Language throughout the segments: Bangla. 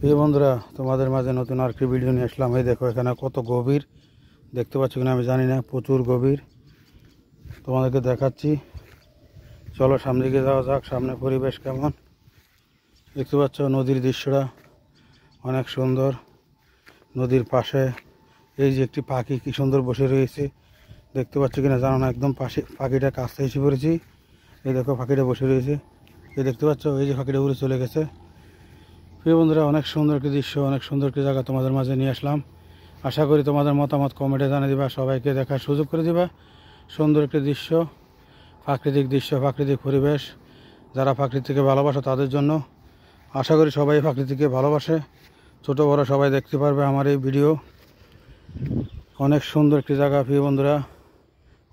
এই বন্ধুরা, তোমাদের মাঝে নতুন আরেকটি ভিডিও নিয়ে আসলাম। এই দেখো এখানে কত গভীর, দেখতে পাচ্ছ কিনা আমি জানি না, প্রচুর গভীর। তোমাদেরকে দেখাচ্ছি, চলো সামনে দিকে যাওয়া যাক। সামনে পরিবেশ কেমন দেখতে পাচ্ছ, নদীর দৃশ্যটা অনেক সুন্দর। নদীর পাশে এই যে একটি পাখি কি সুন্দর বসে রয়েছে, দেখতে পাচ্ছ কিনা জানো না, একদম পাশে পাখিটা কাছে এসে পড়েছি। এই দেখো পাখিটা বসে রয়েছে, এই দেখতে পাচ্ছ, এই যে পাখিটা উড়ে চলে গেছে। প্রিয় বন্ধুরা, অনেক সুন্দর একটি দৃশ্য, অনেক সুন্দর একটি জায়গা তোমাদের মাঝে নিয়ে আসলাম। আশা করি তোমাদের মতামত কমেন্টে জানিয়ে দিবা, সবাইকে দেখার সুযোগ করে দিবা। সুন্দর একটি দৃশ্য, প্রাকৃতিক দৃশ্য, প্রাকৃতিক পরিবেশ। যারা প্রকৃতিকে ভালোবাসে তাদের জন্য। আশা করি সবাই প্রকৃতিকে ভালোবাসে, ছোটো বড়ো সবাই দেখতে পারবে আমার এই ভিডিও। অনেক সুন্দর একটি জায়গা প্রিয় বন্ধুরা,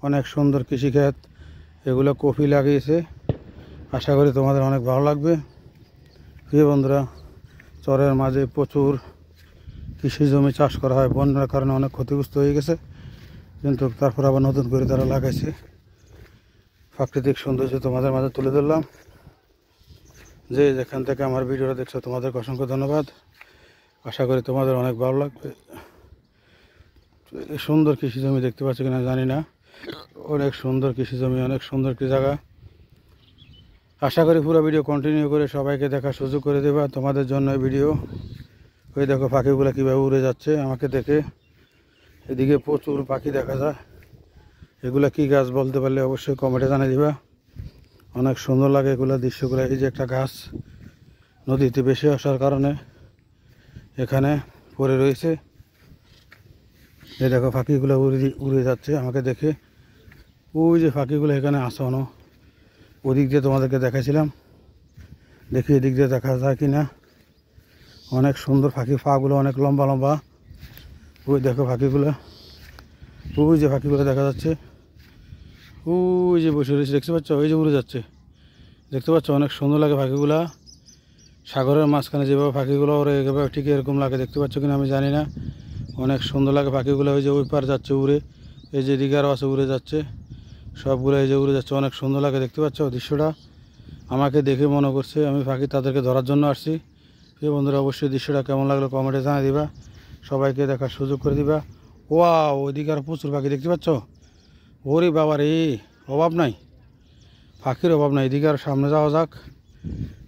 অনেক সুন্দর কৃষিক্ষেত, এগুলো কফি লাগিয়েছে। আশা করি তোমাদের অনেক ভালো লাগবে প্রিয় বন্ধুরা। চরের মাঝে প্রচুর কৃষি জমি চাষ করা হয়, বন্যার কারণে অনেক ক্ষতিগ্রস্ত হয়ে গেছে, কিন্তু তারপর আবার নতুন করে তারা লাগাইছে। প্রাকৃতিক সৌন্দর্য তোমাদের মাঝে তুলে ধরলাম। যে যেখান থেকে আমার ভিডিওটা দেখছো তোমাদেরকে অসংখ্য ধন্যবাদ। আশা করি তোমাদের অনেক ভালো লাগবে। সুন্দর কৃষি জমি দেখতে পাচ্ছ কিনা জানি না, অনেক সুন্দর কৃষি জমি, অনেক সুন্দর একটি জায়গা। আশা করি পুরো ভিডিও কন্টিনিউ করে সবাইকে দেখার সুযোগ করে দেবা, তোমাদের জন্য এই ভিডিও। ওই দেখো পাখিগুলো কীভাবে উড়ে যাচ্ছে আমাকে দেখে। এদিকে প্রচুর পাখি দেখা যায়। এগুলা কি গাছ বলতে পারলে অবশ্যই কমেন্টে জানিয়ে দিবা। অনেক সুন্দর লাগে এগুলো দৃশ্যগুলো। এই যে একটা গাছ নদীতে বেশি আসার কারণে এখানে পড়ে রয়েছে। এই দেখো পাখিগুলো উড়ে যাচ্ছে আমাকে দেখে। ওই যে পাখিগুলো এখানে আসানো, ওদিক দিয়ে তোমাদেরকে দেখাইছিলাম, দেখি এদিক দিয়ে দেখা যায় কি না। অনেক সুন্দর পাখি, পাগুলো অনেক লম্বা লম্বা। ওই দেখো পাখিগুলো, ওই যে পাখিগুলো দেখা যাচ্ছে, ওই যে বসে রয়েছে দেখতে পাচ্ছ, ওই যে উড়ে যাচ্ছে দেখতে পাচ্ছ। অনেক সুন্দর লাগে পাখিগুলা। সাগরের মাঝখানে যেভাবে পাখিগুলো ওরে এভাবে ঠিক এরকম লাগে, দেখতে পাচ্ছ কিনা আমি জানি না। অনেক সুন্দর লাগে পাখিগুলো। ওই যে ওই পার যাচ্ছে উড়ে, এই যে দিকে আরও আছে উড়ে যাচ্ছে, সবগুলো এই যে উড়ে যাচ্ছে। অনেক সুন্দর লাগে দেখতে পাচ্ছ দৃশ্যটা। আমাকে দেখে মনে করছে আমি পাখি তাদেরকে ধরার জন্য আসছি। প্রিয় বন্ধুরা, অবশ্যই দৃশ্যটা কেমন লাগলো কমেন্টে জানিয়ে দিবা, সবাইকে দেখার সুযোগ করে দিবা। ওয়াও, ওইদিকে আর প্রচুর পাখি দেখতে পাচ্ছ। ওরে বাবা রে, অভাব নাই, পাখির অভাব নাই। এদিকে আর সামনে যাওয়া যাক।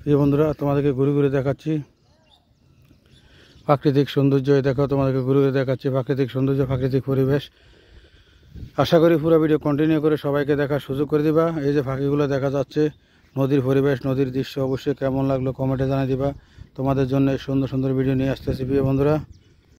প্রিয় বন্ধুরা, তোমাদেরকে ঘুরে ঘুরে দেখাচ্ছি প্রাকৃতিক সৌন্দর্য। দেখো তোমাদেরকে ঘুরে ঘুরে দেখাচ্ছি প্রাকৃতিক সৌন্দর্য, প্রাকৃতিক পরিবেশ। আশা করি পুরো ভিডিও কন্টিনিউ করে সবাইকে দেখার সুযোগ করে দিবা। এই যে পাখিগুলো দেখা যাচ্ছে, নদীর পরিবেশ, নদীর দৃশ্য অবশ্যই কেমন লাগলো কমেন্টে জানিয়ে দিবা। তোমাদের জন্য এই সুন্দর সুন্দর ভিডিও নিয়ে আসতেছি প্রিয় বন্ধুরা।